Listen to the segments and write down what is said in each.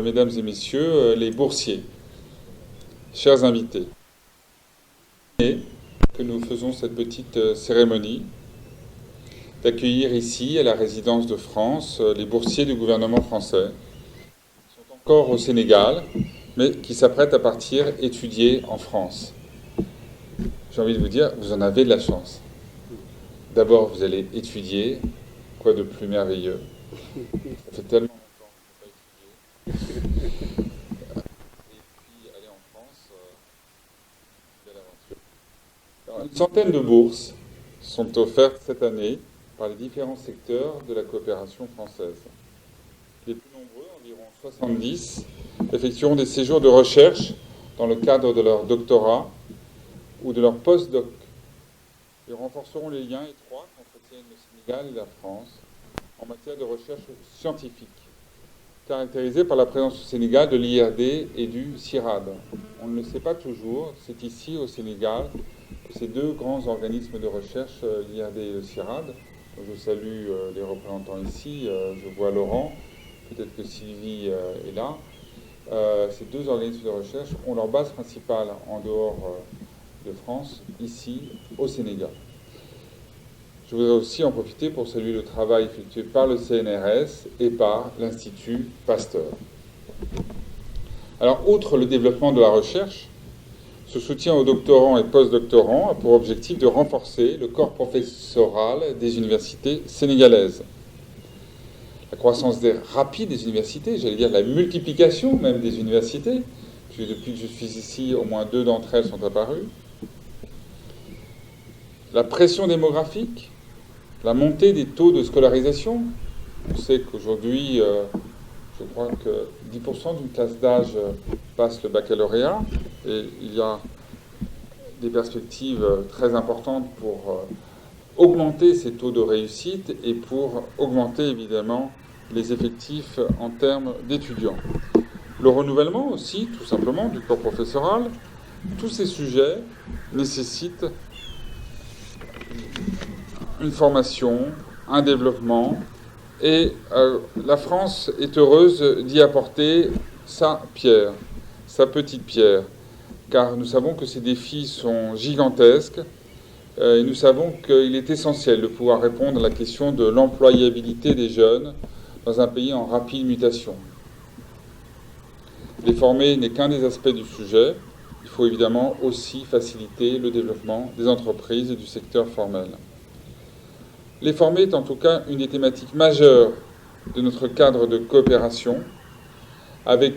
Mesdames et messieurs, les boursiers, chers invités, et que nous faisons cette petite cérémonie d'accueillir ici, à la résidence de France, les boursiers du gouvernement français, qui sont encore au Sénégal, mais qui s'apprêtent à partir étudier en France. J'ai envie de vous dire, vous en avez de la chance. D'abord, vous allez étudier, quoi de plus merveilleux. Ça fait tellement longtemps que je n'ai pas étudié. Et puis, aller en France, belle aventure. Alors, une centaine de bourses sont offertes cette année par les différents secteurs de la coopération française. Les plus nombreux, environ 70, effectueront des séjours de recherche dans le cadre de leur doctorat ou de leur post-doc. Ils renforceront les liens étroits qu'entretiennent le Sénégal et la France en matière de recherche scientifique, caractérisée par la présence au Sénégal de l'IRD et du CIRAD. On ne le sait pas toujours, c'est ici au Sénégal que ces deux grands organismes de recherche, l'IRD et le CIRAD, je salue les représentants ici, je vois Laurent, peut-être que Sylvie est là, ces deux organismes de recherche ont leur base principale en dehors de France, ici au Sénégal. Je voudrais aussi en profiter pour saluer le travail effectué par le CNRS et par l'Institut Pasteur. Alors, outre le développement de la recherche, ce soutien aux doctorants et post-doctorants a pour objectif de renforcer le corps professoral des universités sénégalaises. La croissance rapide des universités, j'allais dire la multiplication même des universités, puisque depuis que je suis ici, au moins 2 d'entre elles sont apparues. La pression démographique, la montée des taux de scolarisation. On sait qu'aujourd'hui, je crois que 10% d'une classe d'âge passe le baccalauréat, et il y a des perspectives très importantes pour augmenter ces taux de réussite et pour augmenter évidemment les effectifs en termes d'étudiants. Le renouvellement aussi, tout simplement, du corps professoral. Tous ces sujets nécessitent une formation, un développement, et la France est heureuse d'y apporter sa pierre, sa petite pierre, car nous savons que ces défis sont gigantesques, et nous savons qu'il est essentiel de pouvoir répondre à la question de l'employabilité des jeunes dans un pays en rapide mutation. Les former n'est qu'un des aspects du sujet. Il faut évidemment aussi faciliter le développement des entreprises et du secteur formel. Les former est en tout cas une des thématiques majeures de notre cadre de coopération, avec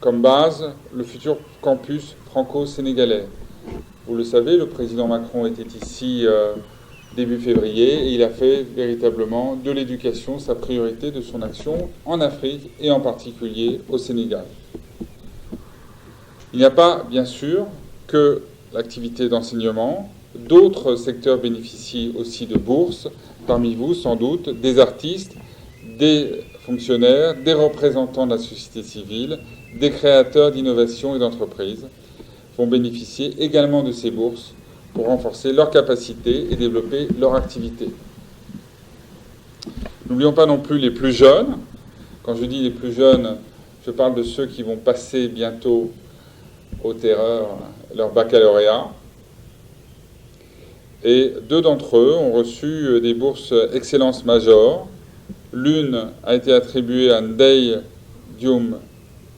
comme base le futur campus franco-sénégalais. Vous le savez, le président Macron était ici début février et il a fait véritablement de l'éducation sa priorité de son action en Afrique et en particulier au Sénégal. Il n'y a pas, bien sûr, que l'activité d'enseignement. D'autres secteurs bénéficient aussi de bourses. Parmi vous, sans doute, des artistes, des fonctionnaires, des représentants de la société civile, des créateurs d'innovation et d'entreprises vont bénéficier également de ces bourses pour renforcer leurs capacités et développer leur activité. N'oublions pas non plus les plus jeunes. Quand je dis les plus jeunes, je parle de ceux qui vont passer bientôt au terreur leur baccalauréat. Et 2 d'entre eux ont reçu des bourses Excellence Major. L'une a été attribuée à Ndeye Dioum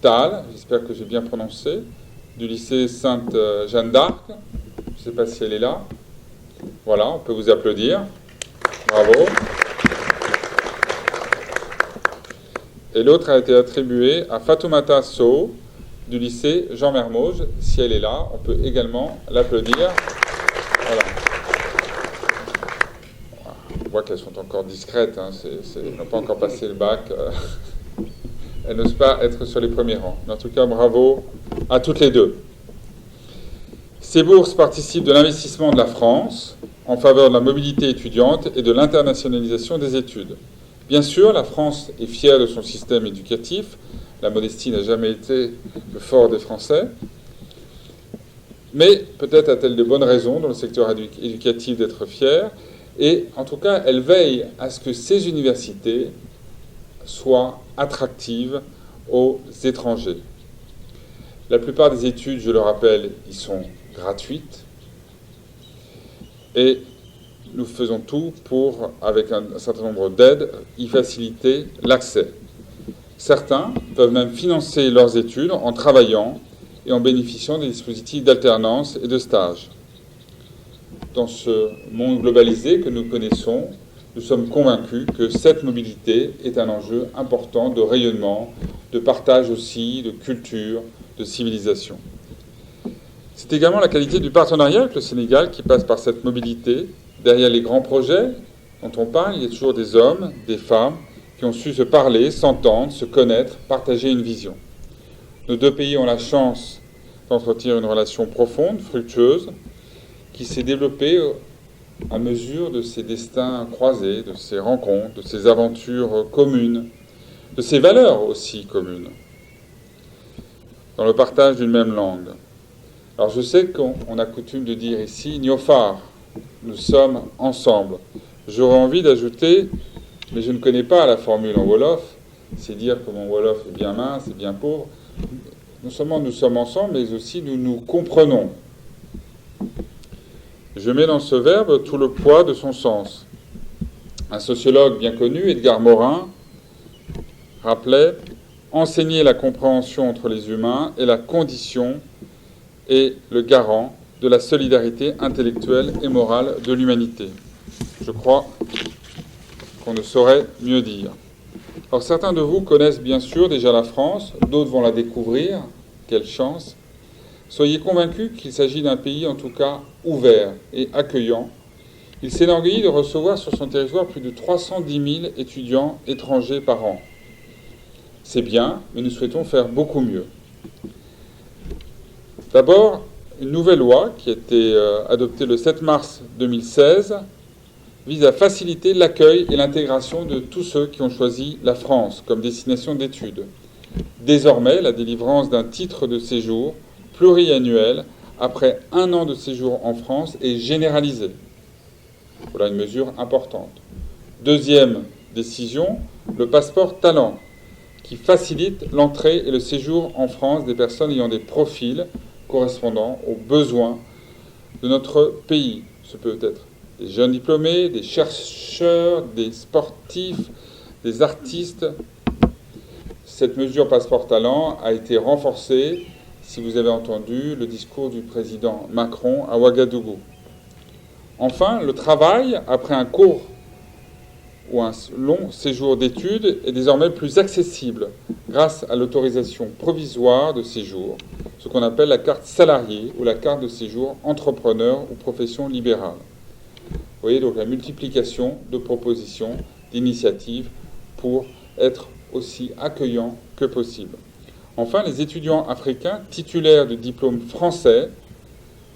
Tall, j'espère que j'ai bien prononcé, du lycée Sainte-Jeanne d'Arc. Je ne sais pas si elle est là. Voilà, on peut vous applaudir. Bravo. Et l'autre a été attribuée à Fatoumata Sow, du lycée Jean Mermoz. Si elle est là, on peut également l'applaudir. Voilà. On voit qu'elles sont encore discrètes, hein, elles n'ont pas encore passé le bac. Elles n'osent pas être sur les premiers rangs. Mais en tout cas, bravo à toutes les deux. Ces bourses participent de l'investissement de la France en faveur de la mobilité étudiante et de l'internationalisation des études. Bien sûr, la France est fière de son système éducatif. La modestie n'a jamais été le fort des Français. Mais peut-être a-t-elle de bonnes raisons dans le secteur éducatif d'être fière. Et en tout cas, elle veille à ce que ces universités soient attractives aux étrangers. La plupart des études, je le rappelle, y sont gratuites et nous faisons tout pour, avec un certain nombre d'aides, y faciliter l'accès. Certains peuvent même financer leurs études en travaillant et en bénéficiant des dispositifs d'alternance et de stage. Dans ce monde globalisé que nous connaissons, nous sommes convaincus que cette mobilité est un enjeu important de rayonnement, de partage aussi, de culture, de civilisation. C'est également la qualité du partenariat avec le Sénégal qui passe par cette mobilité. Derrière les grands projets dont on parle, il y a toujours des hommes, des femmes qui ont su se parler, s'entendre, se connaître, partager une vision. Nos deux pays ont la chance d'entretenir une relation profonde, fructueuse, qui s'est développée à mesure de ces destins croisés, de ces rencontres, de ces aventures communes, de ces valeurs aussi communes, dans le partage d'une même langue. Alors je sais qu'on a coutume de dire ici « Niofar », nous sommes ensemble. J'aurais envie d'ajouter, mais je ne connais pas la formule en Wolof, c'est dire que mon Wolof est bien mince et bien pauvre. Non seulement nous sommes ensemble, mais aussi nous nous comprenons. Je mets dans ce verbe tout le poids de son sens. Un sociologue bien connu, Edgar Morin, rappelait « Enseigner la compréhension entre les humains est la condition et le garant de la solidarité intellectuelle et morale de l'humanité. » Je crois qu'on ne saurait mieux dire. Alors certains de vous connaissent bien sûr déjà la France, d'autres vont la découvrir. Quelle chance! Soyez convaincus qu'il s'agit d'un pays en tout cas ouvert et accueillant. Il s'enorgueillit de recevoir sur son territoire plus de 310 000 étudiants étrangers par an. C'est bien, mais nous souhaitons faire beaucoup mieux. D'abord, une nouvelle loi qui a été adoptée le 7 mars 2016 vise à faciliter l'accueil et l'intégration de tous ceux qui ont choisi la France comme destination d'études. Désormais, la délivrance d'un titre de séjour pluriannuel après 1 an de séjour en France est généralisée. Voilà une mesure importante. Deuxième décision, le passeport talent, qui facilite l'entrée et le séjour en France des personnes ayant des profils correspondant aux besoins de notre pays. Ce peut être des jeunes diplômés, des chercheurs, des sportifs, des artistes. Cette mesure passeport talent a été renforcée, si vous avez entendu le discours du président Macron à Ouagadougou. Enfin, le travail, après un court ou un long séjour d'études, est désormais plus accessible grâce à l'autorisation provisoire de séjour, ce qu'on appelle la carte salariée ou la carte de séjour entrepreneur ou profession libérale. Vous voyez donc la multiplication de propositions, d'initiatives pour être aussi accueillants que possible. Enfin, les étudiants africains titulaires de diplômes français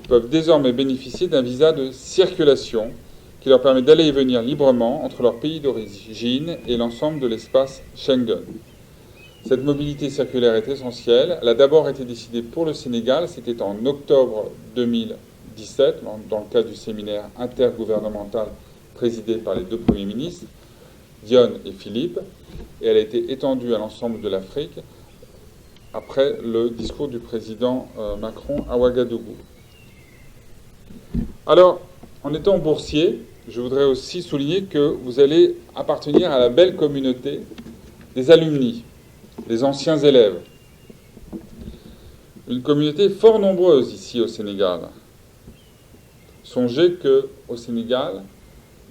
peuvent désormais bénéficier d'un visa de circulation qui leur permet d'aller et venir librement entre leur pays d'origine et l'ensemble de l'espace Schengen. Cette mobilité circulaire est essentielle. Elle a d'abord été décidée pour le Sénégal, c'était en octobre 2017, dans le cadre du séminaire intergouvernemental présidé par les deux premiers ministres, Dione et Philippe, et elle a été étendue à l'ensemble de l'Afrique après le discours du président Macron à Ouagadougou. Alors, en étant boursier, je voudrais aussi souligner que vous allez appartenir à la belle communauté des alumni, des anciens élèves. Une communauté fort nombreuse ici au Sénégal. Songez qu'au Sénégal,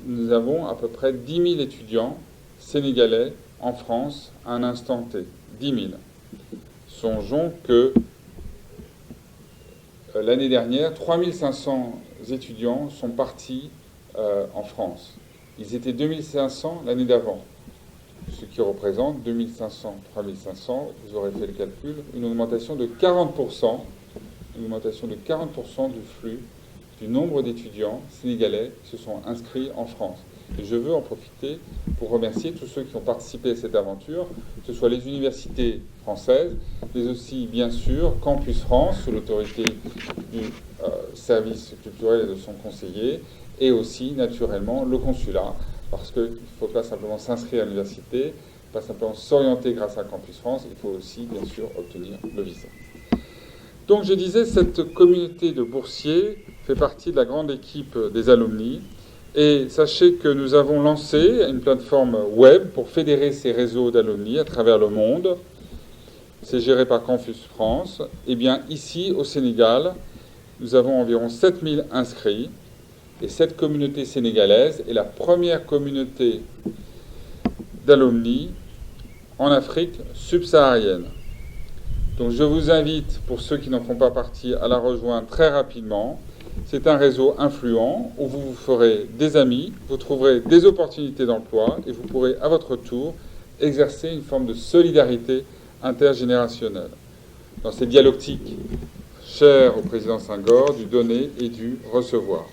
nous avons à peu près 10 000 étudiants sénégalais en France à un instant T. 10 000. Songeons que l'année dernière, 3 500 étudiants sont partis en France. Ils étaient 2 500 l'année d'avant, ce qui représente 2 500, 3 500, vous aurez fait le calcul, une augmentation de 40%, du flux du nombre d'étudiants sénégalais qui se sont inscrits en France. Et je veux en profiter pour remercier tous ceux qui ont participé à cette aventure, que ce soit les universités françaises, mais aussi, bien sûr, Campus France, sous l'autorité du service culturel et de son conseiller, et aussi, naturellement, le consulat, parce qu'il ne faut pas simplement s'inscrire à l'université, pas simplement s'orienter grâce à Campus France, il faut aussi, bien sûr, obtenir le visa. Donc, je disais, cette communauté de boursiers fait partie de la grande équipe des alumni. Et sachez que nous avons lancé une plateforme web pour fédérer ces réseaux d'alumni à travers le monde. C'est géré par Campus France. Et bien, ici, au Sénégal, nous avons environ 7000 inscrits. Et cette communauté sénégalaise est la première communauté d'alumni en Afrique subsaharienne. Donc je vous invite, pour ceux qui n'en font pas partie, à la rejoindre très rapidement. C'est un réseau influent où vous vous ferez des amis, vous trouverez des opportunités d'emploi et vous pourrez à votre tour exercer une forme de solidarité intergénérationnelle. Dans ces dialectiques chères au président Senghor, du donner et du recevoir.